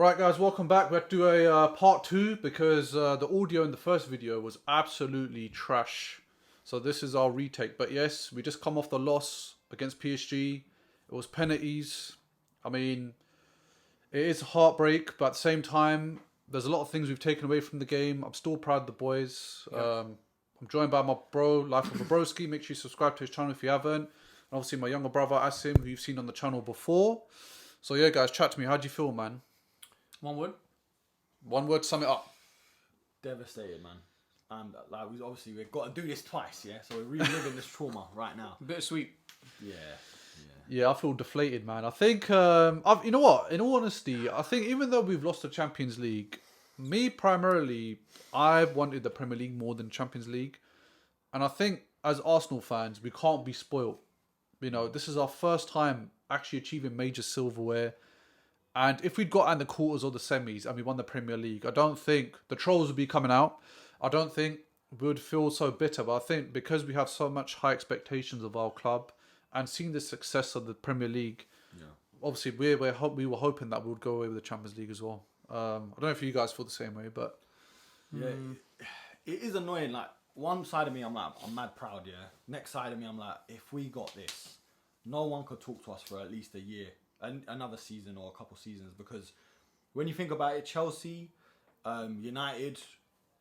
Right, guys, welcome back. We have to do a part two because the audio in the first video was absolutely trash. So this is our retake. But yes, we just come off the loss against PSG. It was penalties. I mean, it is a heartbreak, but at the same time, there's a lot of things we've taken away from the game. I'm still proud of the boys. Yep. I'm joined by my bro, LifeOfABroski. Make sure you subscribe to his channel if you haven't. And obviously my younger brother, Asim, who you've seen on the channel before. So yeah, guys, chat to me. How do you feel, man? One word. One word, sum it up. Devastated, man. And we've got to do this twice, yeah. So we're reliving this trauma right now. Bittersweet. Yeah, I feel deflated, man. I think, you know what? In all honesty, I think even though we've lost the Champions League, me primarily, I've wanted the Premier League more than Champions League, and I think as Arsenal fans, we can't be spoiled. You know, this is our first time actually achieving major silverware. And if we'd got in the quarters or the semis and we won the Premier League, I don't think the trolls would be coming out. I don't think we would feel so bitter. But I think because we have so much high expectations of our club and seeing the success of the Premier League, obviously we were hoping that we would go away with the Champions League as well. I don't know if you guys feel the same way, but yeah, it is annoying. Like one side of me, I'm mad proud. Yeah. Next side of me, I'm like, if we got this, no one could talk to us for at least a year. Another season or a couple seasons, because when you think about it, Chelsea, United,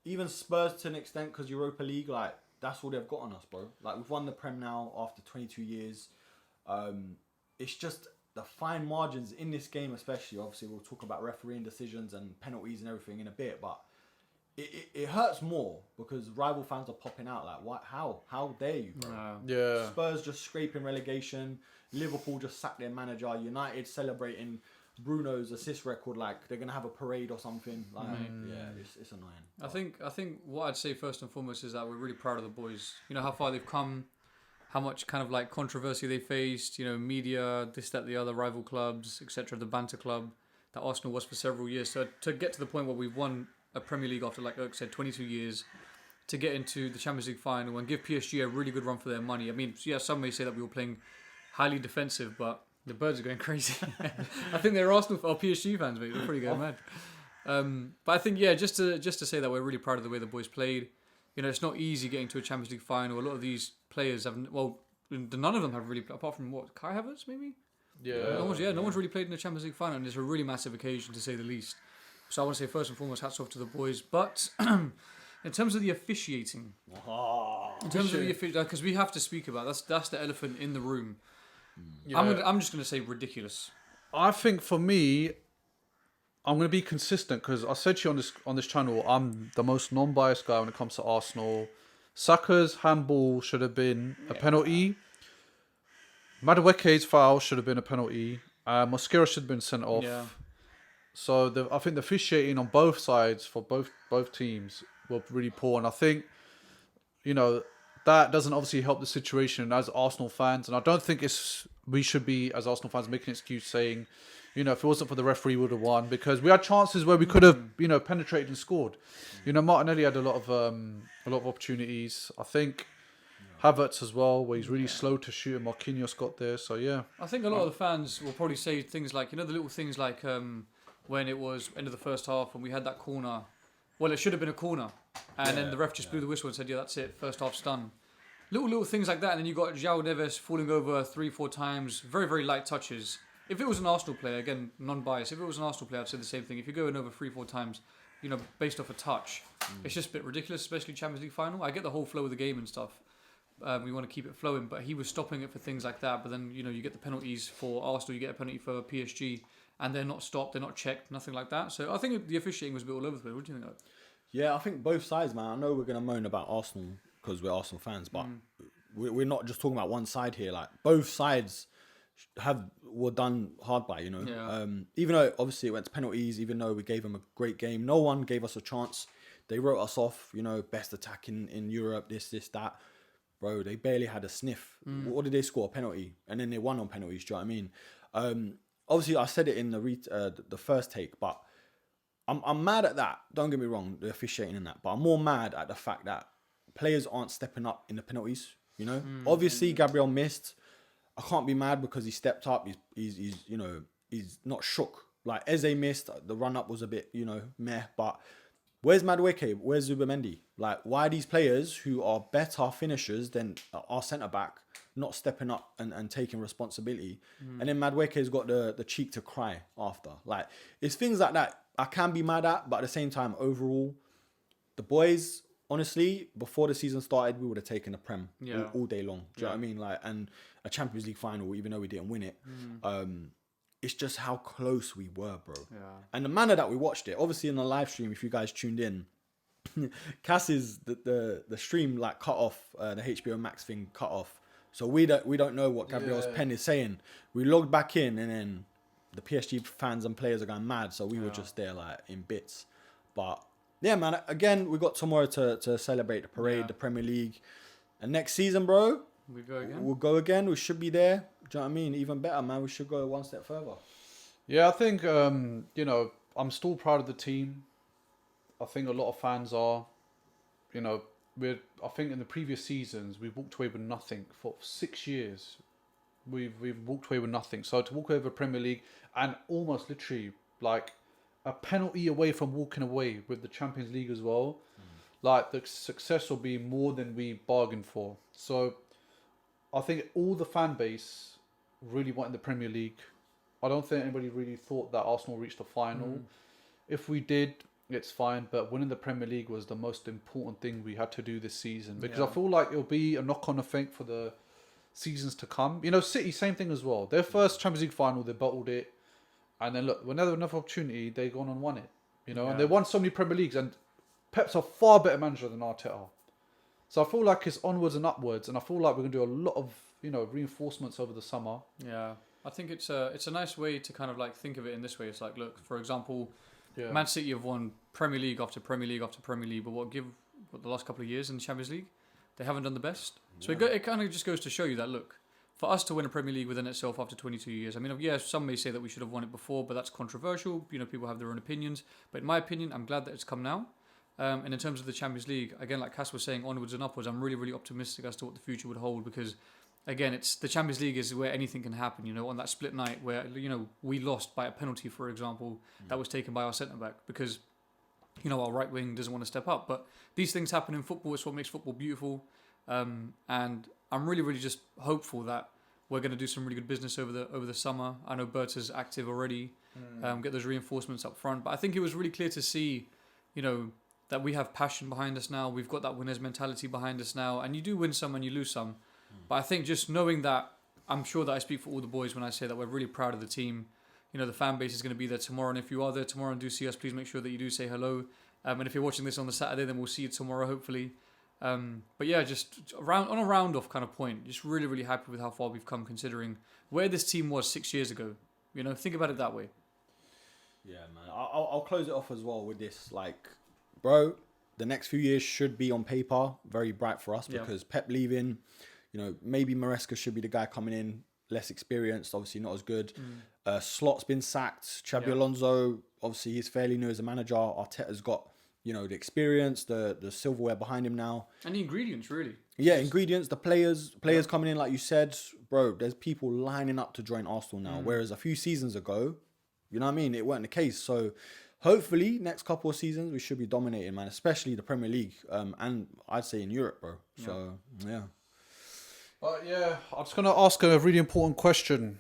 even Spurs to an extent, because Europa League, like that's all they've got on us, bro. Like we've won the Prem now after 22 years. It's just the fine margins in this game, especially. Obviously, we'll talk about refereeing decisions and penalties and everything in a bit, but it hurts more because rival fans are popping out. Like, what? How dare you, bro? yeah, Spurs just scraping relegation. Liverpool just sacked their manager. United celebrating Bruno's assist record like they're gonna have a parade or something. Like, it's annoying. I think what I'd say first and foremost is that we're really proud of the boys. You know how far they've come, how much kind of like controversy they faced. You know, media, this, that, the other, rival clubs, etc. The banter club that Arsenal was for several years. So to get to the point where we've won a Premier League after, like Irk said, 22 years, to get into the Champions League final and give PSG a really good run for their money. I mean, yeah, some may say that we were playing highly defensive, but the birds are going crazy. I think they're Arsenal or PSG fans, mate. They're pretty going mad. But I think, yeah, just to say that we're really proud of the way the boys played. You know, it's not easy getting to a Champions League final. A lot of these players have, none of them have really, apart from Kai Havertz maybe. No one's really played in the Champions League final, and it's a really massive occasion to say the least. So I want to say first and foremost, hats off to the boys. But in terms of the officiating, because we have to speak about that's the elephant in the room. Yeah. I'm just going to say ridiculous. I think for me, I'm going to be consistent because I said to you on this channel, I'm the most non-biased guy when it comes to Arsenal. Saka's handball should have been a penalty. Madueke's foul should have been a penalty. Mosquera should have been sent off. Yeah. So I think the officiating on both sides for both teams were really poor, and I think, you know, that doesn't obviously help the situation as Arsenal fans. And I don't think we should be, as Arsenal fans, making an excuse saying, you know, if it wasn't for the referee, we would have won, because we had chances where we could have, you know, penetrated and scored. You know, Martinelli had a lot of opportunities. I think Havertz as well, where he's really slow to shoot, and Marquinhos got there. So yeah, I think a lot of the fans will probably say things like, you know, the little things like when it was end of the first half and we had that corner. Well, it should have been a corner, and then the ref just blew the whistle and said, "Yeah, that's it. First half's done." Little things like that, and then you got João Neves falling over 3-4 times, very very light touches. If it was an Arsenal player, again non-biased, if it was an Arsenal player, I'd say the same thing. If you're going over 3-4 times, you know, based off a touch, it's just a bit ridiculous, especially Champions League final. I get the whole flow of the game and stuff. We want to keep it flowing, but he was stopping it for things like that. But then, you know, you get the penalties for Arsenal, you get a penalty for PSG, and they're not stopped, they're not checked, nothing like that. So I think the officiating was a bit all over the place. What do you think of it? Yeah, I think both sides, man. I know we're going to moan about Arsenal because we're Arsenal fans, but we're not just talking about one side here. Like, both sides were done hard by, you know. Yeah. Even though, obviously, it went to penalties, even though we gave them a great game, no one gave us a chance. They wrote us off, you know, best attack in Europe, this, that. Bro, they barely had a sniff. What did they score? A penalty. And then they won on penalties, do you know what I mean? Obviously, I said it in the first take, but I'm mad at that. Don't get me wrong, the officiating and that. But I'm more mad at the fact that players aren't stepping up in the penalties, you know? Obviously, Gabriel missed. I can't be mad because he stepped up. He's you know, he's not shook Like Eze missed, the run up was a bit, meh. But where's Madueke? Where's Zubamendi? Like, why are these players who are better finishers than our centre back not stepping up and taking responsibility? And then Madueke's got the cheek to cry after. Like, it's things like that I can be mad at, but at the same time, overall, the boys, honestly, before the season started, we would have taken a Prem all day long. Do you know what I mean? Like, and a Champions League final, even though we didn't win it. It's just how close we were, bro. Yeah. And the manner that we watched it, obviously in the live stream, if you guys tuned in, Cass's the stream like cut off, the HBO Max thing cut off. So we don't know what Gabriel's pen is saying. We logged back in, and then the PSG fans and players are going mad. So we were just there like in bits. But yeah, man, again, we got tomorrow to celebrate the parade, the Premier League. And next season, bro, we'll go again. We should be there. Do you know what I mean? Even better, man. We should go one step further. Yeah, I think, I'm still proud of the team. I think a lot of fans are. I think in the previous seasons, we've walked away with nothing. For 6 years, we've walked away with nothing. So to walk away with the Premier League and almost literally like a penalty away from walking away with the Champions League as well, like the success will be more than we bargained for. So I think all the fan base really wanted the Premier League. I don't think anybody really thought that Arsenal reached the final. If we did, it's fine. But winning the Premier League was the most important thing we had to do this season. Because I feel like it'll be a knock-on effect for the seasons to come. City, same thing as well. Their first Champions League final, they bottled it. And then look, whenever another opportunity, they gone and won it. And they won so many Premier Leagues. And Pep's a far better manager than Arteta. So I feel like it's onwards and upwards. And I feel like we're going to do a lot of reinforcements over the summer. Yeah, I think it's a nice way to kind of like think of it in this way. It's like, look, for example, Man City have won Premier League after Premier League after Premier League, but what the last couple of years in the Champions League, they haven't done the best. So it kind of just goes to show you that, look, for us to win a Premier League within itself after 22 years, I mean, some may say that we should have won it before, but that's controversial. People have their own opinions. But in my opinion, I'm glad that it's come now. And in terms of the Champions League, again, like Cass was saying, onwards and upwards, I'm really, really optimistic as to what the future would hold because, again, it's the Champions League is where anything can happen. On that split night where we lost by a penalty, for example, that was taken by our centre back because our right wing doesn't want to step up. But these things happen in football. It's what makes football beautiful. And I'm really, really just hopeful that we're going to do some really good business over the summer. I know Berta's active already. Get those reinforcements up front. But I think it was really clear to see, that we have passion behind us now. We've got that winner's mentality behind us now. And you do win some and you lose some. But I think just knowing that, I'm sure that I speak for all the boys when I say that we're really proud of the team. The fan base is going to be there tomorrow. And if you are there tomorrow and do see us, please make sure that you do say hello. And if you're watching this on the Saturday, then we'll see you tomorrow, hopefully. But yeah, just on a round-off kind of point, just really, really happy with how far we've come considering where this team was 6 years ago. Think about it that way. Yeah, man. I'll close it off as well with this. Like, bro, the next few years should be on paper very bright for us because Pep leaving, maybe Maresca should be the guy coming in, less experienced, obviously not as good. Slot's been sacked. Xabi Alonso, obviously he's fairly new as a manager. Arteta's got, the experience, the silverware behind him now. And the ingredients, really. Yeah, ingredients, the players coming in, like you said, bro, there's people lining up to join Arsenal now. Whereas a few seasons ago, you know what I mean, it weren't the case. So hopefully next couple of seasons we should be dominating, man, especially the Premier League. And I'd say in Europe, bro. So, yeah. I'm just gonna ask a really important question.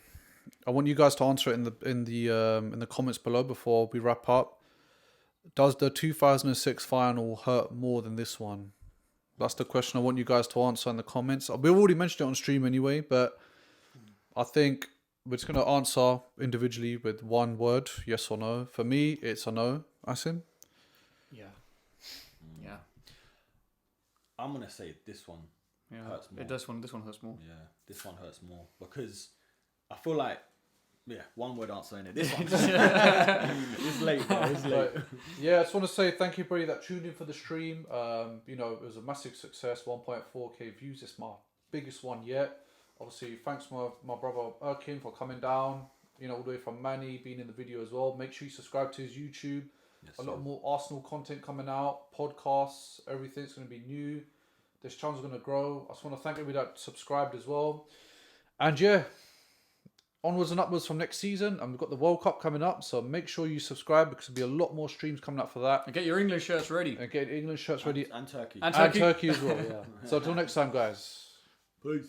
I want you guys to answer it in the comments below before we wrap up. Does the 2006 final hurt more than this one? That's the question I want you guys to answer in the comments. We've already mentioned it on stream anyway, but I think we're just gonna answer individually with one word, yes or no. For me, it's a no. Asim? Yeah. I'm gonna say this one. Yeah, hurts more. This one hurts more. Yeah, this one hurts more because I feel like, one word answer in it. This one, it's late, bro. It's late. I just want to say thank you, everybody that tuned in for the stream. It was a massive success. 1.4k views. It's my biggest one yet. Obviously, thanks my brother Erkin for coming down. All the way from Manny being in the video as well. Make sure you subscribe to his YouTube. Yes, a lot more Arsenal content coming out. Podcasts. Everything's going to be new. This channel's going to grow. I just want to thank everybody that subscribed as well. And onwards and upwards from next season, and we've got the World Cup coming up, so make sure you subscribe because there'll be a lot more streams coming up for that. And get your England shirts ready. And get England shirts ready. And Turkey. And Turkey. And Turkey as well, yeah. So until next time, guys. Peace.